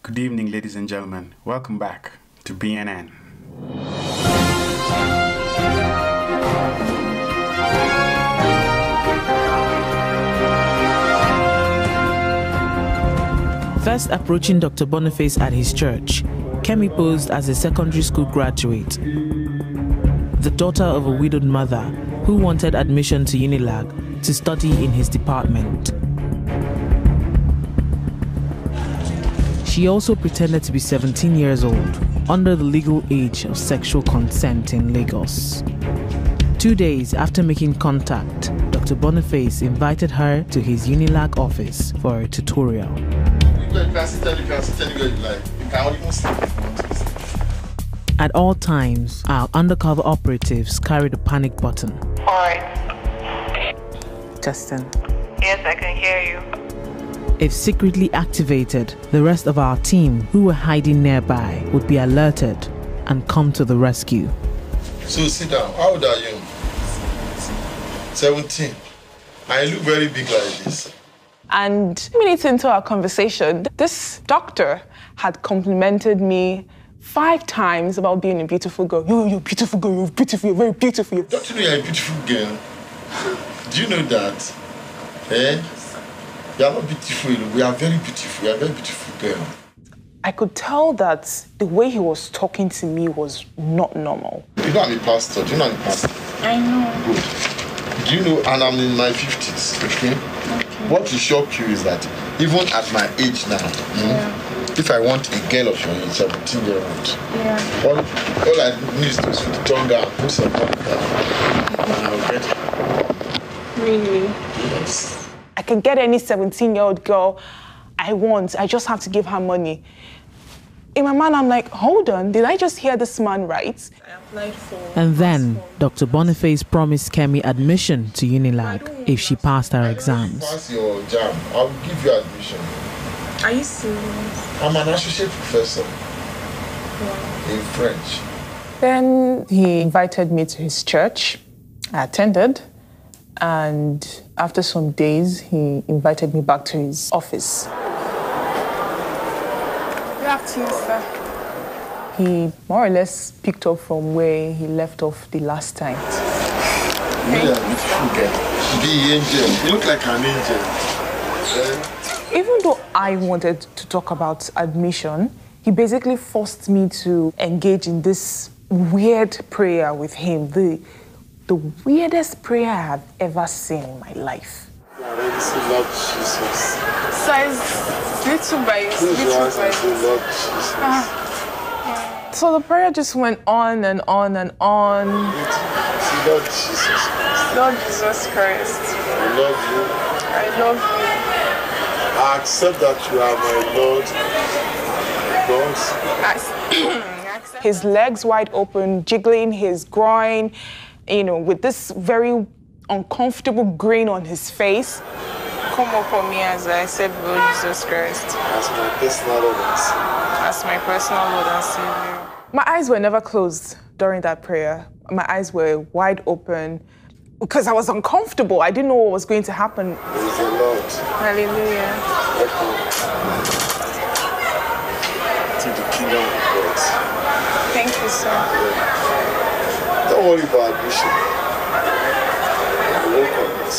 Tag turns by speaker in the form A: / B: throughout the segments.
A: Good evening, ladies and gentlemen. Welcome back to BNN.
B: First approaching Dr. Boniface at his church, Kemi posed as a secondary school graduate, the daughter of a widowed mother who wanted admission to UNILAG to study in his department. She also pretended to be 17 years old, under the legal age of sexual consent in Lagos. 2 days after making contact, Dr. Boniface invited her to his UNILAG office for a tutorial. At all times, our undercover operatives carried a panic button.
C: All right.
B: Justin.
C: Yes, I can hear you.
B: If secretly activated, the rest of our team who were hiding nearby would be alerted and come to the rescue.
D: So sit down. How old are you? 17. I look very big like this.
E: And minutes into our conversation, this doctor had complimented me 5 times about being a beautiful girl. You're a beautiful girl, you're beautiful, you're very beautiful.
D: Don't you know you're a beautiful girl? Do you know that? You are not beautiful, we are very beautiful. You are a very beautiful girl.
E: I could tell that the way he was talking to me was not normal.
D: You know I'm a pastor. Do you know I'm a pastor?
E: I know.
D: Good. Do you know, and I'm in my 50s, okay? What will shock you is that even at my age now, if I want a girl of your age, 17-year-old, all I need is to sweet tongue and put some money down, and I'll get her.
E: Really?
D: Yes.
E: I can get any 17-year-old girl I want. I just have to give her money. In my mind, I'm like, hold on, did I just hear this man right? I applied for...
B: And then, Dr. Boniface promised Kemi admission to UNILAG if she passed her exams.
D: If you pass your jam, I'll give you admission.
E: Are you serious?
D: I'm an associate professor in French.
E: Then he invited me to his church. I attended. And after some days, he invited me back to his office. Good afternoon, sir. He more or less picked up from where he left off the last time.
D: You are a beautiful girl. The angel. You look like an angel.
E: Even though I wanted to talk about admission, he basically forced me to engage in this weird prayer with him. The weirdest prayer I have ever seen in my life.
D: Lord Jesus.
E: So little by little. So the prayer just went on and on and on.
D: Lord Jesus Christ.
E: Lord Jesus Christ.
D: I love you.
E: I love you.
D: I accept that you are my Lord. God.
E: His legs wide open, jiggling his groin, with this very uncomfortable grin on his face. Come upon me as I said, Lord Jesus Christ.
D: As my personal Lord and Savior.
E: As my personal Lord and Savior. My eyes were never closed during that prayer. My eyes were wide open because I was uncomfortable. I didn't know what was going to happen.
D: Praise the Lord.
E: Hallelujah.
D: To the kingdom of God.
E: Thank you, sir.
D: Don't worry about admission. Welcome it.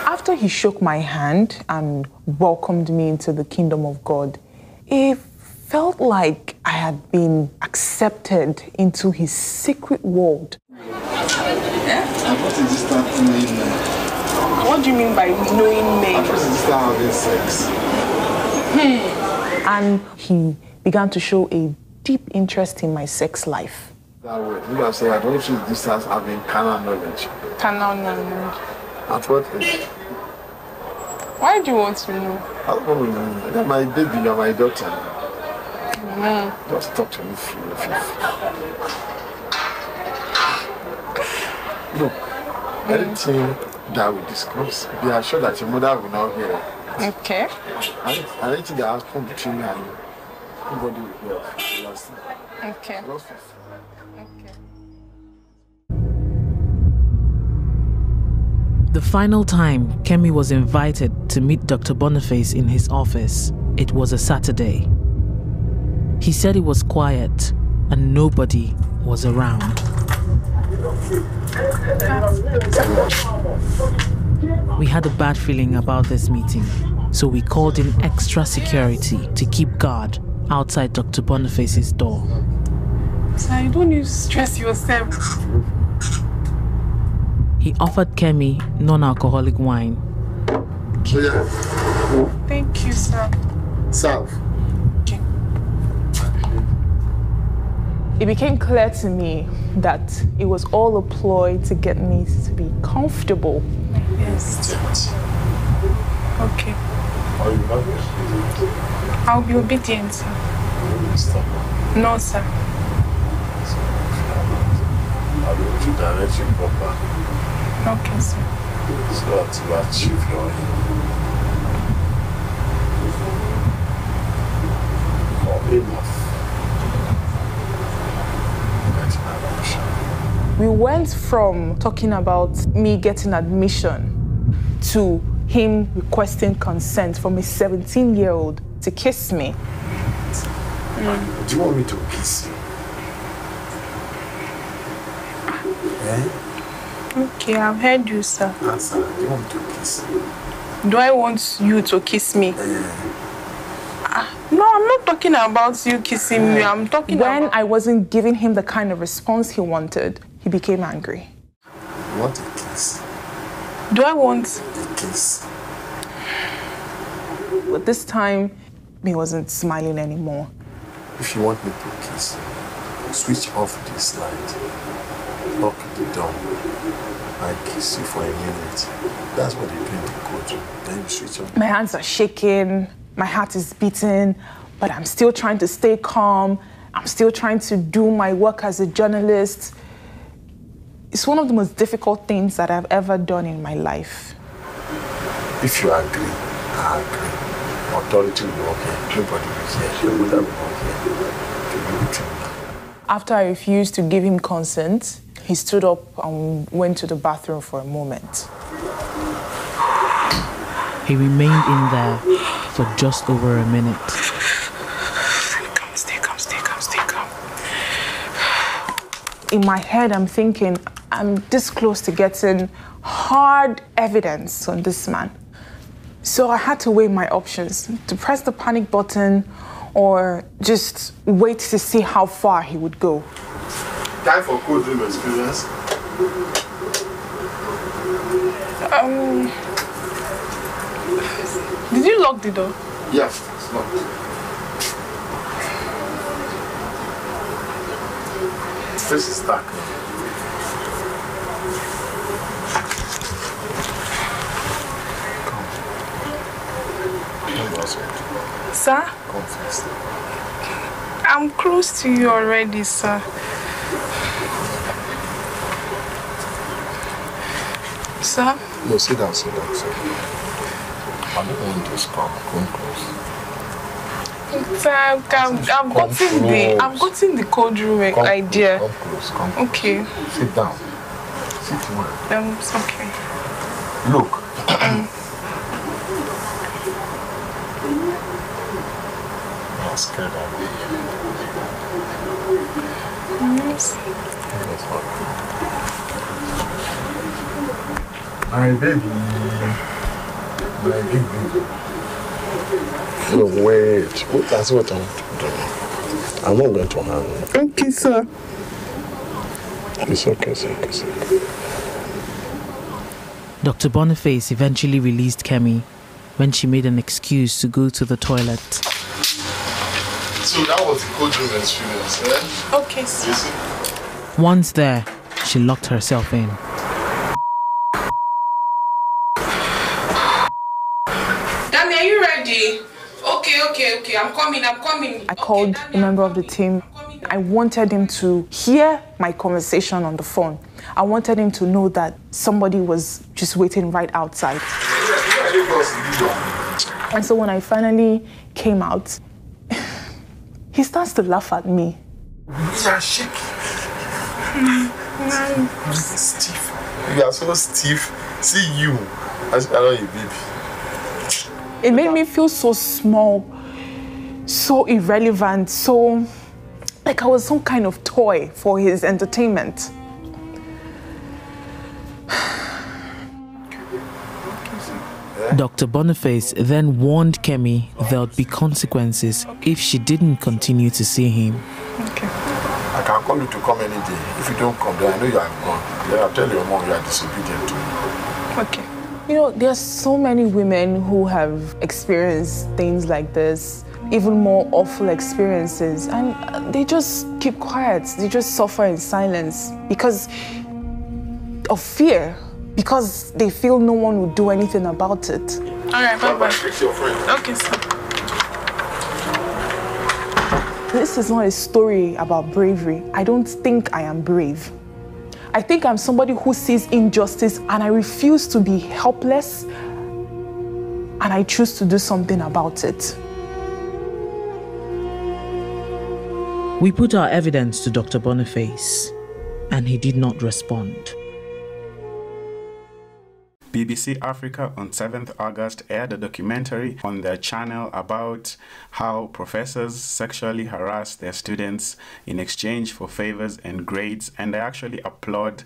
E: After he shook my hand and welcomed me into the kingdom of God, it felt like I had been accepted into his secret world.
D: And what is this start knowing men?
E: What do you mean by knowing men?
D: What is this start having sex?
E: And he began to show a deep interest in my sex life.
D: That way, you have said, I don't feel this starts having carnal knowledge.
E: Carnal knowledge.
D: At what age?
E: Why do you want to know?
D: I don't want to know. You're my baby, you're my daughter. Just talk to me free. Look, anything that we discuss, be assured that your mother will not hear.
E: Okay.
D: And anything that happens between me and you, nobody will hear.
E: Okay.
B: The final time Kemi was invited to meet Dr. Boniface in his office, it was a Saturday. He said it was quiet and nobody was around. We had a bad feeling about this meeting, so we called in extra security to keep guard outside Dr. Boniface's door.
F: Sir, you don't need to stress yourself.
B: He offered Kemi non-alcoholic wine.
F: Thank you, sir.
D: Serve.
F: Okay.
E: It became clear to me that it was all a ploy to get me to be comfortable.
F: Yes. Okay. I'll be obedient, sir. No, sir.
D: I will to direct you properly.
F: Okay, sir.
D: So that you achieve your aim. Enough.
E: We went from talking about me getting admission to him requesting consent from a 17-year-old to kiss me.
D: Do you want me to kiss you?
F: Okay, I've heard you, sir.
D: Answer. Do you want me to kiss you?
F: Do I want you to kiss me? No, I'm not talking about you kissing me. I'm talking
E: When
F: about...
E: I wasn't giving him the kind of response he wanted, he became angry.
D: You want a kiss?
F: Do I want...
D: A kiss.
E: But this time, he wasn't smiling anymore.
D: If you want me to kiss you, switch off this light, lock the door, and kiss you for a minute. That's what you do in the courtroom. Then you switch on.
E: My hands are shaking, my heart is beating, but I'm still trying to stay calm. I'm still trying to do my work as a journalist. It's one of the most difficult things that I've ever done in my life.
D: If you agree, I agree. Authority will work here. Nobody will hear. Your mother will work here.
E: After I refused to give him consent, he stood up and went to the bathroom for a moment.
B: He remained in there for just over a minute.
F: Stay calm.
E: In my head, I'm thinking, I'm this close to getting hard evidence on this man. So I had to weigh my options, to press the panic button or just wait to see how far he would go.
D: Time for courtroom experience.
F: Did you lock the door?
D: Yeah, it's locked. This is dark.
F: Sir?
D: Come first.
F: I'm close to you already, sir. Sir?
D: No, sit down. I don't want to come close.
F: Sir, I've gotten the code room idea.
D: Come close.
F: Okay.
D: Sit down. Sit well.
F: It's okay.
D: Look. I'm scared of you.
F: Yes.
D: My baby. My big baby. No, wait. That's what I'm doing. I'm not going to harm you.
F: Okay, sir.
D: It's okay.
B: Dr. Boniface eventually released Kemi when she made an excuse to go to the toilet.
D: So that was the courtroom experience, eh?
F: Okay, sir.
B: Once there, she locked herself in.
F: Danny, are you ready? Okay. I'm coming.
E: I called a member of the team. I wanted him to hear my conversation on the phone. I wanted him to know that somebody was just waiting right outside. And so when I finally came out, he starts to laugh at me.
D: You are shaking. Stiff. You are so stiff. See you. I love you, baby.
E: It made me feel so small, so irrelevant, so like I was some kind of toy for his entertainment.
B: Dr. Boniface then warned Kemi there would be consequences if she didn't continue to see him.
D: Okay. I can call you to come any day. If you don't come, then I know you have gone. Then I'll tell your mom you are disobedient to me.
E: Okay. You know, there's so many women who have experienced things like this, even more awful experiences, and they just keep quiet. They just suffer in silence because of fear, because they feel no one will do anything about it.
F: All right, bye-bye.
D: Fix your friend.
F: Okay, sir.
E: This is not a story about bravery. I don't think I am brave. I think I'm somebody who sees injustice and I refuse to be helpless, and I choose to do something about it.
B: We put our evidence to Dr. Boniface, and he did not respond.
A: BBC Africa on 7th August aired a documentary on their channel about how professors sexually harass their students in exchange for favors and grades, and I actually applaud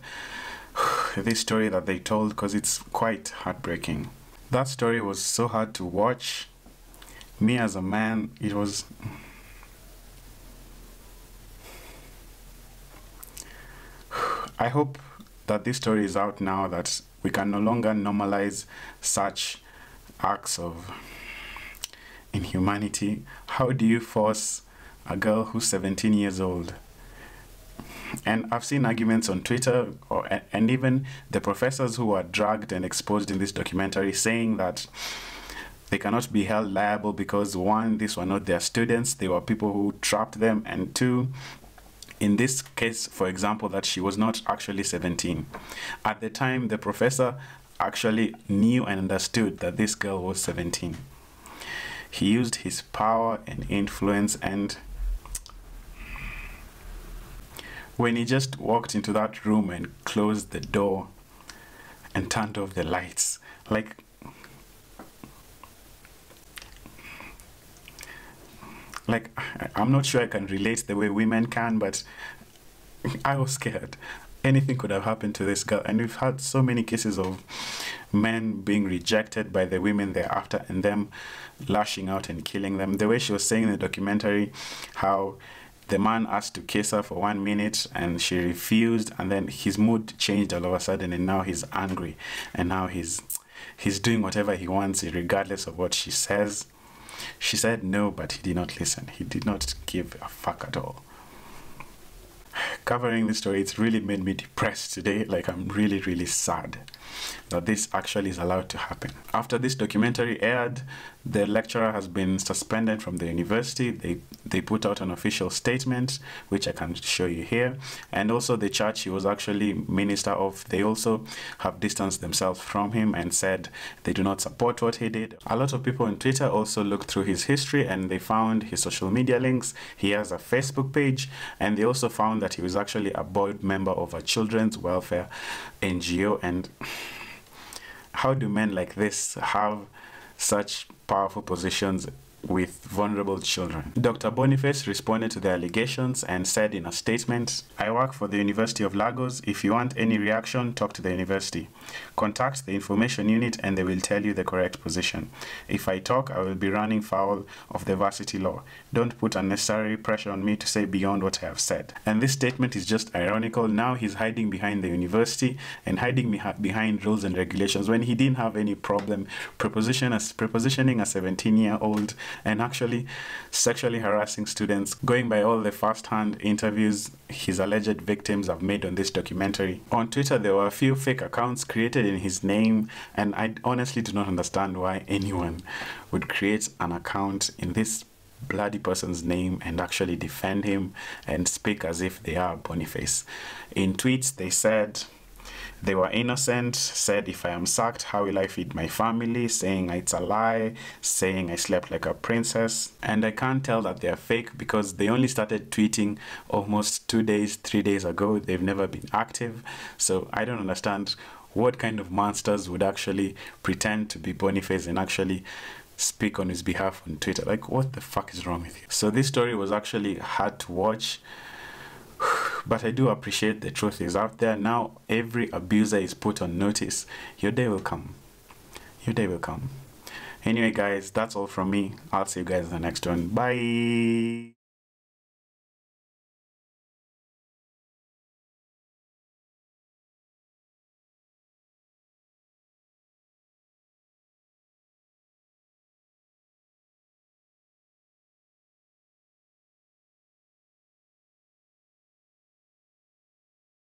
A: this story that they told because it's quite heartbreaking. That story was so hard to watch. Me as a man, it was... I hope that this story is out now, that we can no longer normalize such acts of inhumanity. How do you force a girl who's 17 years old? And I've seen arguments on Twitter and even the professors who were dragged and exposed in this documentary saying that they cannot be held liable because, one, these were not their students, they were people who trapped them, and two, in this case, for example, that she was not actually 17. At the time, the professor actually knew and understood that this girl was 17. He used his power and influence, and when he just walked into that room and closed the door and turned off the lights, like, I'm not sure I can relate the way women can, but I was scared. Anything could have happened to this girl, and we've had so many cases of men being rejected by the women they're after and them lashing out and killing them. The way she was saying in the documentary, how the man asked to kiss her for 1 minute and she refused, and then his mood changed all of a sudden, and now he's angry, and now he's doing whatever he wants regardless of what she says. She said no, but he did not listen. He did not give a fuck at all. Covering this story, it's really made me depressed today. Like, I'm really, really sad that this actually is allowed to happen. After this documentary aired, the lecturer has been suspended from the university. They put out an official statement, which I can show you here. And also the church he was actually minister of, they also have distanced themselves from him and said they do not support what he did. A lot of people on Twitter also looked through his history and they found his social media links. He has a Facebook page, and they also found that he was actually a board member of a children's welfare NGO. And how do men like this have such powerful positions with vulnerable children? Dr. Boniface responded to the allegations and said in a statement, "I work for the University of Lagos. If you want any reaction, talk to the university. Contact the information unit and they will tell you the correct position. If I talk, I will be running foul of the varsity law. Don't put unnecessary pressure on me to say beyond what I have said." And this statement is just ironical. Now he's hiding behind the university and hiding behind rules and regulations when he didn't have any problem prepositioning a 17-year-old and actually sexually harassing students, going by all the first-hand interviews his alleged victims have made on this documentary. On Twitter, there were a few fake accounts created in his name, and I honestly do not understand why anyone would create an account in this bloody person's name and actually defend him and speak as if they are Boniface. In tweets, they said they were innocent, said, "If I am sacked, how will I feed my family?" saying it's a lie, saying I slept like a princess. And I can't tell that they're fake because they only started tweeting almost 2 days, 3 days ago. They've never been active. So I don't understand what kind of monsters would actually pretend to be Boniface and actually speak on his behalf on Twitter. Like, what the fuck is wrong with you? So this story was actually hard to watch, but I do appreciate the truth is out there. Now every abuser is put on notice. Your day will come. Your day will come. Anyway, guys, that's all from me. I'll see you guys in the next one. Bye.